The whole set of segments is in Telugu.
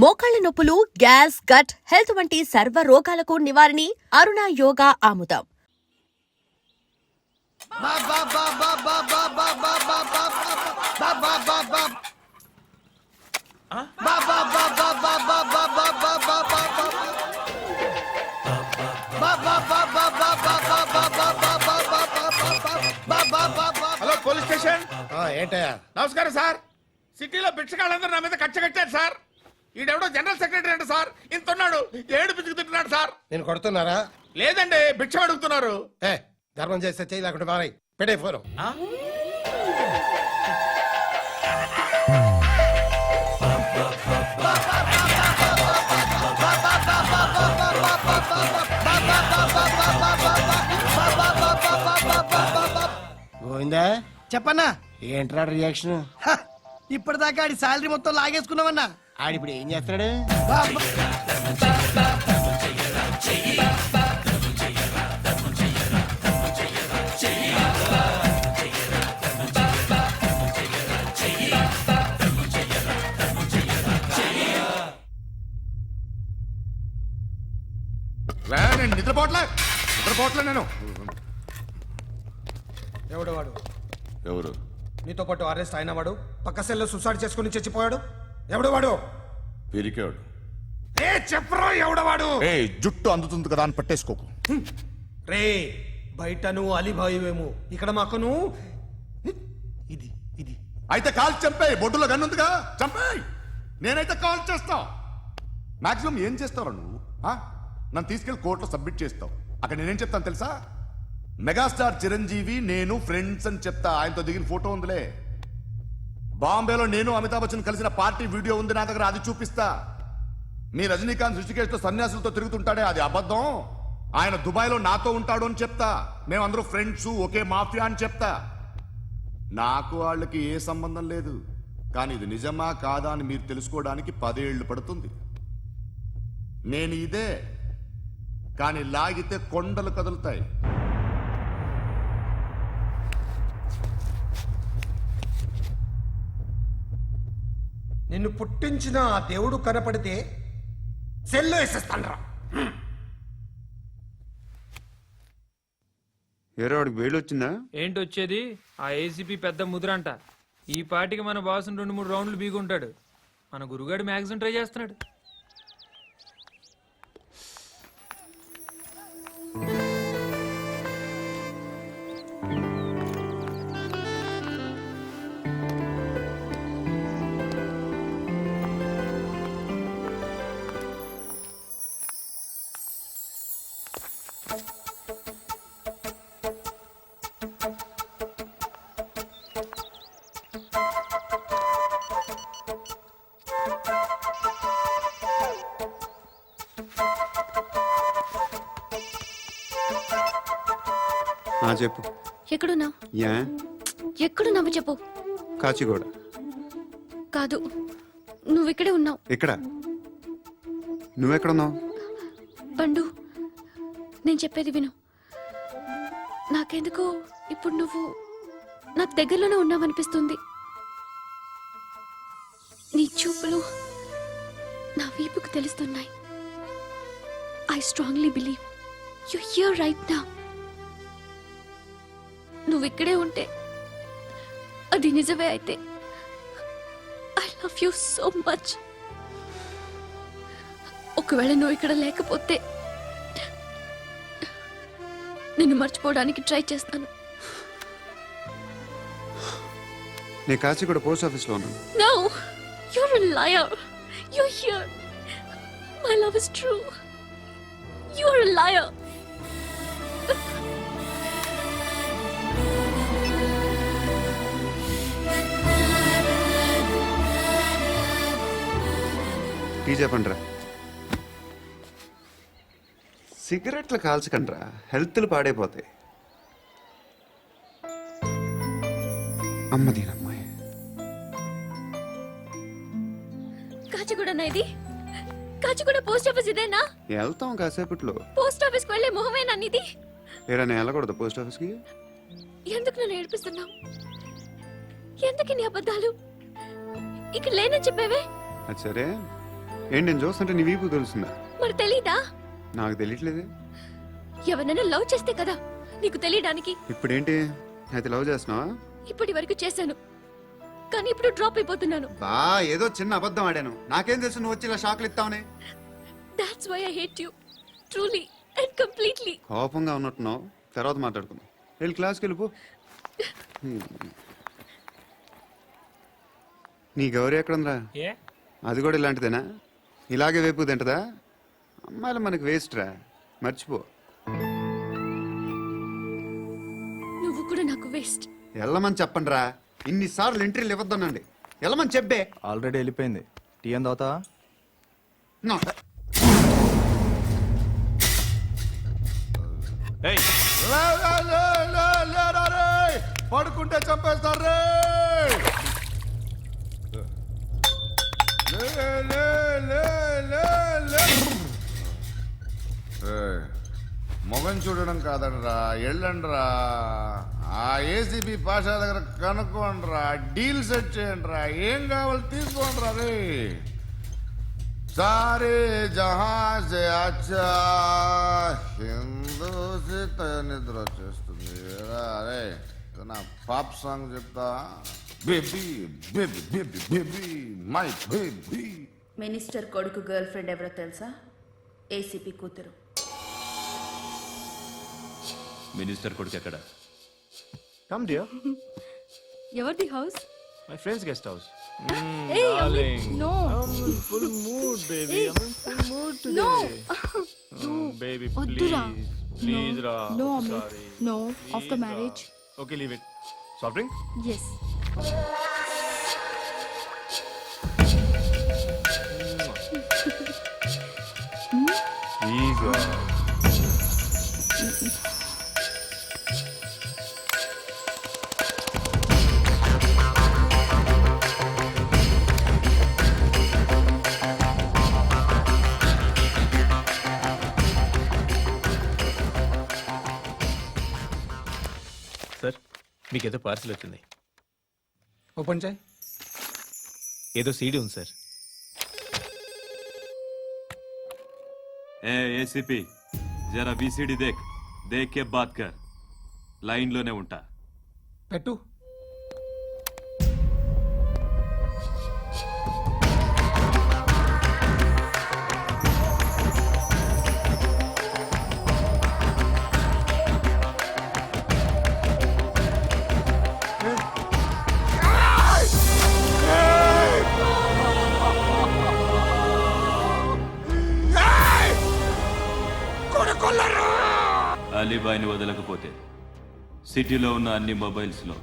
మోకాళ్ల నొప్పులు, గ్యాస్, గట్ హెల్త్ వంటి సర్వ రోగాలకు నివారణి అరుణ యోగా ఆముదం. Hello police station. ఏంటయ్యా? నమస్కారం సార్. సిటీలో భిక్షగాళ్ళందరూ నా మీద కక్ష కట్టారు సార్. ఈడెవడో జనరల్ సెక్రటరీ అంట సార్. ఇంత ఉన్నాడు, ఏడు పిచ్చుకు తింటున్నాడు సార్. నేను కొడుతున్నారా? లేదండి, భిక్ష అడుగుతున్నారు. ధర్మం చేస్తే చేయి, లేకుండా మారాయి. పెడే ఫోను. గోవిందా, చెప్పన్నా. ఏంట్రా రియాక్షన్? ఇప్పటిదాకా ఆడి శాలరీ మొత్తం లాగేసుకున్నావన్నా. ఆడిప్పుడు ఏం చేస్తున్నాడు? నేను నిద్రపోవట్లే నేను. ఎవడు వాడు? ఎవరు? నీతో పాటు అరెస్ట్ అయిన వాడు, పక్క సెల్లో సూసైడ్ చేసుకుని చచ్చిపోయాడు. ఎవడు వాడు? పిరికాడు. చెప్పరా ఎవడవాడు? జుట్టు అందుతుంది కదా అని పట్టేసుకోకు. రే, బయట నువ్వు అలీబాయివేమో, ఇక్కడ మాకు నువ్వు ఇది ఇది. అయితే కాల్ చంపేయి, బొడ్డులో గన్నుందిగా చంపేయి. నేనైతే కాల్ చేస్తా. మాక్సిమం ఏం చేస్తావు నువ్వు? నన్ను తీసుకెళ్లి కోర్టులో సబ్మిట్ చేస్తావు. అక్కడ నేనేం చెప్తాను తెలుసా? మెగాస్టార్ చిరంజీవి నేను ఫ్రెండ్స్ అని చెప్తా. ఆయనతో దిగిన ఫోటో ఉందిలే. బాంబేలో నేను అమితాబ్ బచ్చన్ కలిసిన పార్టీ వీడియో ఉంది నా దగ్గర, అది చూపిస్తా. మీ రజనీకాంత్ ఋషికేశ్తో సన్యాసులతో తిరుగుతుంటాడే, అది అబద్ధం. ఆయన దుబాయ్లో నాతో ఉంటాడు అని చెప్తా. మేమందరూ ఫ్రెండ్స్, ఒకే మాఫియా అని చెప్తా. నాకు వాళ్ళకి ఏ సంబంధం లేదు. కానీ ఇది నిజమా కాదా అని మీరు తెలుసుకోవడానికి 10 ఏళ్లు పడుతుంది. నేను ఇదే, కానీ లాగితే కొండలు కదులుతాయి. నిన్ను పుట్టించిన ఆ దేవుడు కనపడితే సెల్లో వేసేస్తానరా. ఏరో వాడికి వేలు వచ్చిందా? ఏంటి వచ్చేది? ఆ ఏసీపీ పెద్ద ముద్రంట. ఈ పాటికి మన బాసును 2-3 రౌండ్లు బీగుంటాడు. మన గురుగాడు మ్యాగజైన్ ట్రై చేస్తున్నాడు. చెప్పు. ఎక్కడున్నావు? యా, ఎక్కడున్నావు చెప్పు. కాచిగూడ. కాదు, నువ్వు ఇక్కడే ఉన్నావు. ఇక్కడ నువ్వెక్కడున్నావు? పండు, నేను చెప్పేది విను. నాకెందుకో ఇప్పుడు నువ్వు నాకు దగ్గరలోనే ఉన్నావనిపిస్తుంది. నీ చూపులు నా వీపుకు తెలుస్తున్నాయి. I strongly believe you here right now. నువ్వు ఇక్కడే ఉంటే అది నిజమే అయితే I love you so much. ఒకవేళ నువ్వు ఇక్కడ లేకపోతే నిన్ను మర్చిపోవడానికి ట్రై చేస్తాను. నేను కాచిగూడ పోస్ట్ ఆఫీస్లో ఉన్నాను. No, you're a liar. You're here. My love is true. You're a liar. Tea చెప్పండిరా. సిగరెట్లు కాల్చకండ్రా, హెల్త్లు పాడైపోతాయి. అమ్మదీనమ్మాయి. కాచిగూడనా ఇది? కాచిగూడ పోస్ట్ ఆఫీస్ ఇదేనా? వెళ్తాం కాసేపట్లో. పోస్ట్ ఆఫీస్ కు వెళ్ళే మొహమేనా నీది? ఏరా నేను వెళ్ళకూడదు పోస్ట్ ఆఫీస్కి? ఎందుకు నన్ను ఏడిపిస్తున్నావు? ఎందుకు నీ అబద్ధాలు? ఇక్కడ లేనని చెప్పేవే. అది సరే, ఏంటి నేను చూస్తుంటే నీ వీపు తెలుస్తుందా? మరి తెలీదా? నాకు తెలియట్లేదే. ఎవరైనా లవ్ చేస్తే కదా నీకు తెలియడానికి. ఇప్పుడేంటి అయితే లవ్ చేస్తున్నావా? ఇప్పటి వరకు చేశాను, కానీ ఇప్పుడు డ్రాప్ అయిపోతున్నాను. బా ఏదో చిన్న అబద్ధం ఆడాను. నాకేం తెలుసు నువ్వు వచ్చి ఇలా షాక్లు ఇస్తావని. That's why I hate you. Truly and completely. కోపంగా ఉన్నట్టున్నావు, తర్వాత మాట్లాడుకుందాం. వెళ్ళి క్లాస్కి వెళ్ళిపో. నీ గౌరీ ఎక్కడుందిరా? ఏ అది కూడా ఇలాంటిదేనా? ఇలాగే వేపు తింటదా? అమ్మాయిలు మనకి వేస్ట్ రా, మర్చిపో. నువ్వు కూడా నాకు వేస్ట్. వెళ్ళమని చెప్పండి రా. ఇన్నిసార్లు ఎంట్రీలు ఇవ్వద్దనండి. వెళ్ళమని చెప్పే. ఆల్రెడీ వెళ్ళిపోయింది. టీ అని తాగుతావా? నా- లే, లే, లే, లే, లేరా రే. పడుకుంటే చంపేస్తారు రే. లే, లే, లే, లే, లే. ఏయ్, మొగం చూడడం కాదండ్రా, వెళ్ళండ్రా. ఆ ఏసీబీ పాషా దగ్గర కనుక్కోండ్రా, డీల్ సెట్ చేయండిరా, ఏం కావాలి తీసుకోండిరా రే. सारे जहां से अच्छा హిందూసిత నిద్ర వచ్చేస్తుంది. అరే నా పాప్ సాంగ్ చెప్తా. Baby baby baby baby my baby. Minister కొడుకు గర్ల్ ఫ్రెండ్ ఎవరో తెలుసా? ఏసీపీ కూతురు. మినిస్టర్ కొడుకు ఎక్కడ? Come dear. ఎవరిది house? My friends guest house. Hey, no. Full mood baby. I am full mood No. Baby వద్దురా. ప్లీజ్ రా. No, Amit. Sorry. No. After marriage. Okay leave it. Soft drink? Yes. Ego. Sir మీకేదో పార్సిల్ వచ్చింది. ఓపెన్ చేయి. ఏదో సీడీ ఉంది సార్. ఏ ఏసీపీ జరా బీసీడీ దేఖ్ కే బాత్ కర్. లైన్లోనే ఉంటా. పెట్టు. అలీబాయిని వదలకపోతే సిటీలో ఉన్న అన్ని మొబైల్స్లో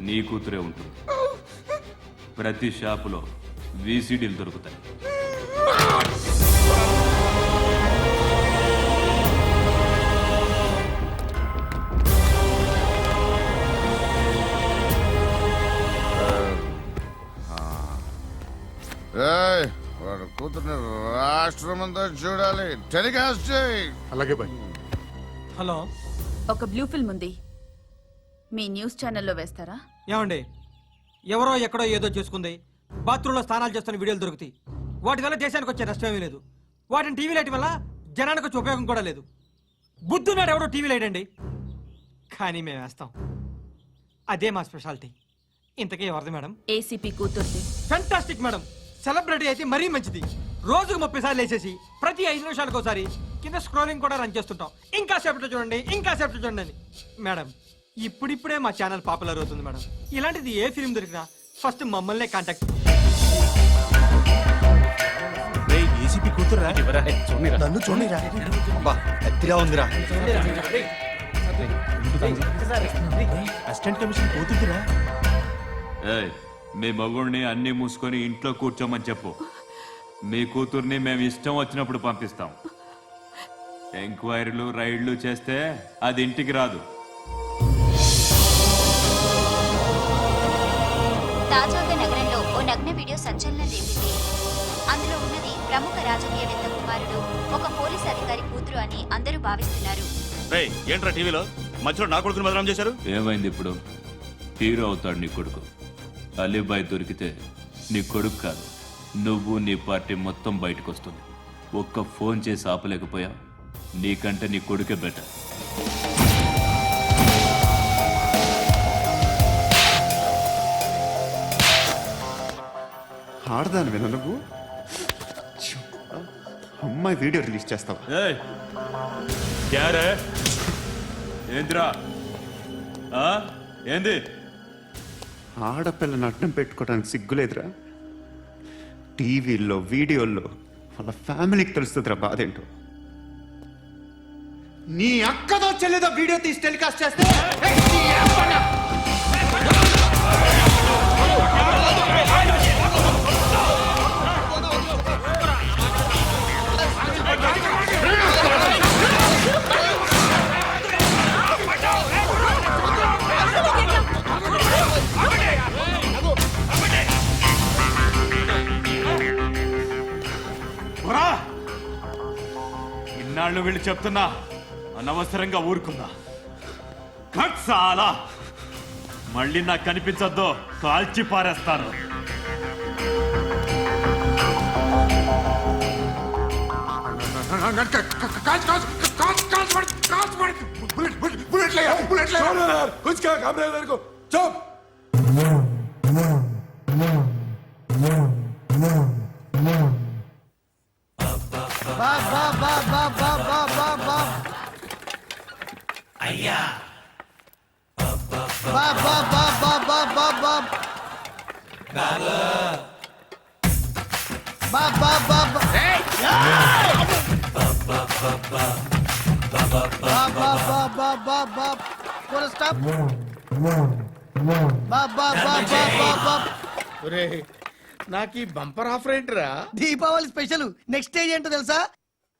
నీ కూతురే ఉంటుంది. ప్రతి షాపులో వీసీడీలు దొరుకుతాయి. ఏయ్, వాడి కూతుర్ని రాష్ట్రమంతా చూడాలి. టెలికాస్ట్ చేయి. అలాగే బాయ్. హలో, ఒక బ్లూ ఫిల్మ్ ఉంది, మీ న్యూస్ ఛానల్లో వేస్తారా? ఏమండి? ఎవరో ఎక్కడో ఏదో చేసుకుంది, బాత్రూంలో స్నానాలు చేస్తున్న వీడియోలు దొరుకుతాయి. వాటి వల్ల దేశానికి వచ్చే నష్టమేమీ లేదు. వాటిని టీవీ లైట్ వల్ల జనానికి వచ్చే ఉపయోగం కూడా లేదు. బుద్ధున్నాడు ఎవడో టీవీ లైట్ అండి, కానీ మేము వేస్తాం. అదే మా స్పెషాలిటీ. ఇంతకీ ఎవరిది మేడం? ఏసీపీ కూతుర్ది. Fantastic madam. సెలబ్రిటీ అయితే మరీ మంచిది. రోజుకు 30 సార్లు వేసేసి ప్రతి 5 నిమిషాలకు ఒకసారి కింద స్క్రోలింగ్ కూడా రన్ చేస్తుంటాం. ఇంకా సేపట్లో చూడండి, ఇంకా సేపట్లో చూడండి అని. మేడం, ఇప్పుడిప్పుడే మా ఛానల్ పాపులర్ అవుతుంది మేడం. ఇలాంటిది ఏ ఫిల్మ్ దొరికినా ఫస్ట్ మమ్మల్నే కాంటాక్ట్. ఏసీపీ కూతురా? నన్ను చూడరా. అబ్బా అత్తిగా ఉందిరా. అసిస్టెంట్ కమిషన్ కూతురా? ఏయ్, మీ మగుడిని అన్ని మూసుకొని ఇంట్లో కూర్చోమని చెప్పు. మీ కూతుర్ని మేము ఇష్టం వచ్చినప్పుడు పంపిస్తాం. ఎంక్వైరీలు రైడ్లు చేస్తే అది ఇంటికి రాదు. తాజాగా నగరంలో ఓ నగ్న వీడియో సంచలనం రేపింది. అందులో ఉన్నది ప్రముఖ రాజకీయవేత్త కుమారుడు, ఒక పోలీస్ అధికారి కూతురు అని అందరూ భావిస్తున్నారు. ఏంట్రా టీవీలో మధ్యలో నా కొడుకుని బదనాం చేశారు? ఏమైంది ఇప్పుడు? హీరో అవుతాడు నీ కొడుకు. అలీబాయ్ దొరికితే నీ కొడుకు కాదు, నువ్వు నీ పార్టీ మొత్తం బయటకు వస్తుంది. ఒక్క ఫోన్ చేసి ఆపలేకపోయా, నీకంటే నీ కొడుకే బెటర్. ఆడదాను విన నువ్వు ఛీ, అమ్మాయి వీడియో రిలీజ్ చేస్తావా? ఏయ్, క్యారే ఏంద్రా ఏంది? ఆడపిల్లని అడ్డం పెట్టుకోవడానికి సిగ్గులేదురా? టీవీల్లో వీడియోల్లో వాళ్ళ ఫ్యామిలీకి తెలుస్తుందిరా బాధేంటో. నీ అక్కదో చెల్లిదో వీడియో తీసి టెలికాస్ట్ చేస్తే ఇన్నాళ్ళు వీళ్ళు చెప్తున్నా అనవసరంగా ఊరుకుందా. కట్ చాలా మళ్ళీ నాకు కనిపించద్దు, కాల్చి పారేస్తాను. నాకు ఈ బంపర్ ఆఫర్ ఏంటిరా? దీపావళి స్పెషల్ నెక్స్ట్ స్టేజ్ ఏంటో తెలుసా?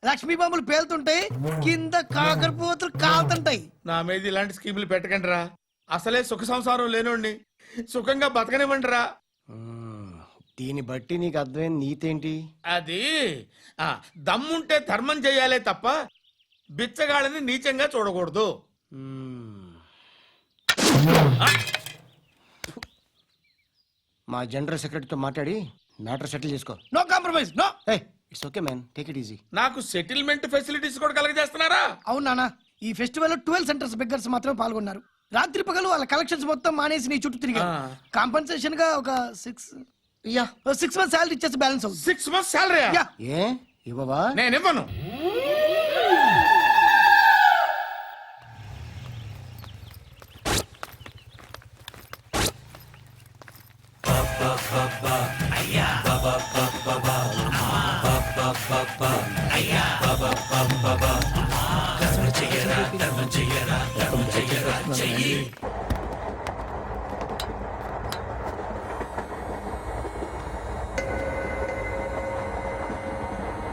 లక్ష్మీ బాంబులు పేలుతుంటాయి, కింద కాకరపోతులు కాలుతుంటాయి. నా మీద ఇలాంటి స్కీములు పెట్టకండి రా. అసలే సుఖ సంసారం లేనోడిని సుఖంగా బతకనివ్వండి రా. దీన్ని బట్టి నీకు అర్థమైన నీతేంటి? అది దమ్ముంటే ధర్మం చెయ్యాలే తప్ప బిచ్చగాళ్ళని నీచంగా చూడకూడదు. మా జనరల్ సెక్రటరీతో మాట్లాడి మ్యాటర్ సెటిల్ చేసుకో. No compromise, no. It's okay man, take it easy. నాకు సెటిల్మెంట్ ఫెసిలిటీస్ కూడా కలగజేస్తున్నారా? అవును నాన్న, ఈ ఫెస్టివల్ లో 12 సెంటర్స్ బెగ్గర్స్ మాత్రం పాల్గొన్నారు. రాత్రి పగలు వాళ్ళ కలెక్షన్స్ మొత్తం మానేసి నీ చుట్టూ తిరిగారు. కాంపన్సేషన్ గా ఒక 6 మంత్స్ సాలరీ ఇచ్చేసి బ్యాలెన్స్ అవుతుంది. 6 months salary? ఏ ఇవ్వవా? నేను ఇవ్వను.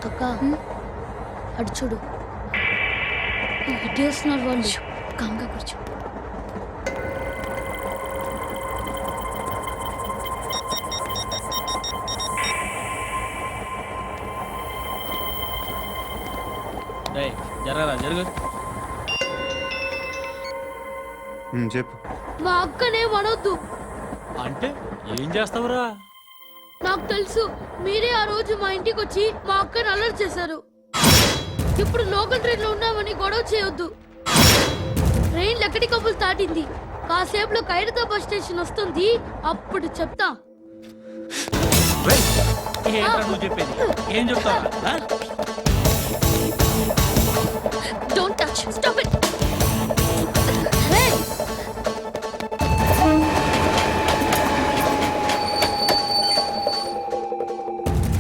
అక్క అటు చూడు, ఇటు వస్తున్నారు వాళ్ళు. కామ్గా కూర్చో. జరగరా జరుగు. చెప్పు. మా అక్కనే వనొద్దు. అంటే ఏం చేస్తావురా? నాకు తెలుసు, మీరే ఆ రోజు మా ఇంటికి వచ్చి మా అక్కని అల్లరి చేశారు. ఇప్పుడు లోకల్ ట్రైన్ లో ఉన్నామని గొడవ చేయొద్దు. ట్రైన్ లక్కడి కప్పులు దాటింది. కాసేపులో ఖైరతాబాద్ బస్ స్టేషన్ వస్తుంది, అప్పుడు చెప్తా. నువ్వు చెప్పేది ఏం చెప్తావా? Don't touch. Stop it.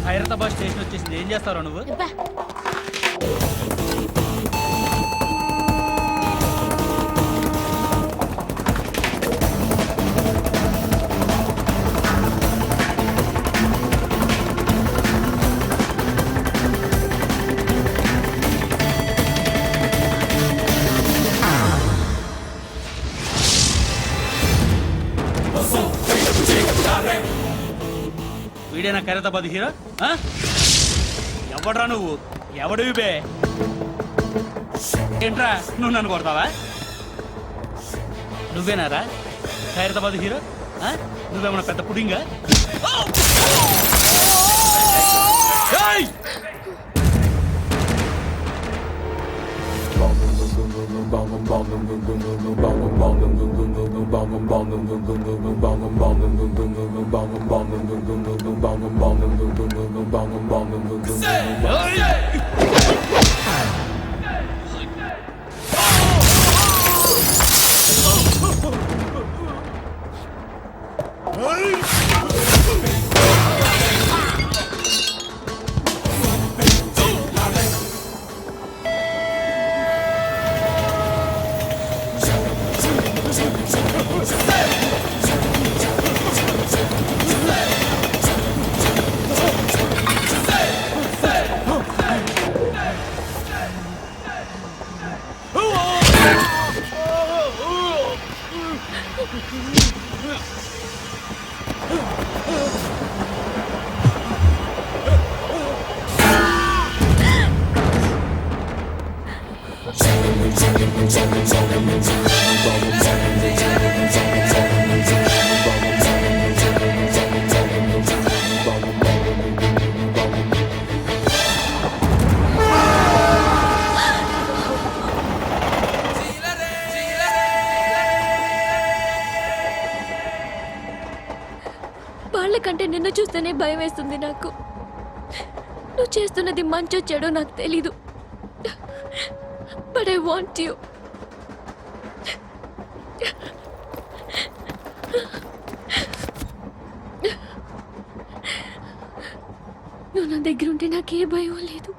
Khairatabad station వచ్చేసింది, ఏం చేస్తావు నువ్వు? వీడేనా ఖైరతాబాద్ హీరో? ఎవడ్రా నువ్వు? ఎవడివి బే? ఏంట్రా నువ్వు నన్ను కొడతావా? నువ్వేనారా ఖైరతాబాద్ హీరో? నువ్వేమన్నా పెద్ద పుడింగా? వాళ్ళకంటే నిన్ను చూస్తేనే భయం వేస్తుంది నాకు. నువ్వు చేస్తున్నది మంచో చెడో నాకు తెలీదు, బట్ ఐ వాంట్ యు. నువ్వు నా దగ్గర ఉంటే నాకే భయం లేదు.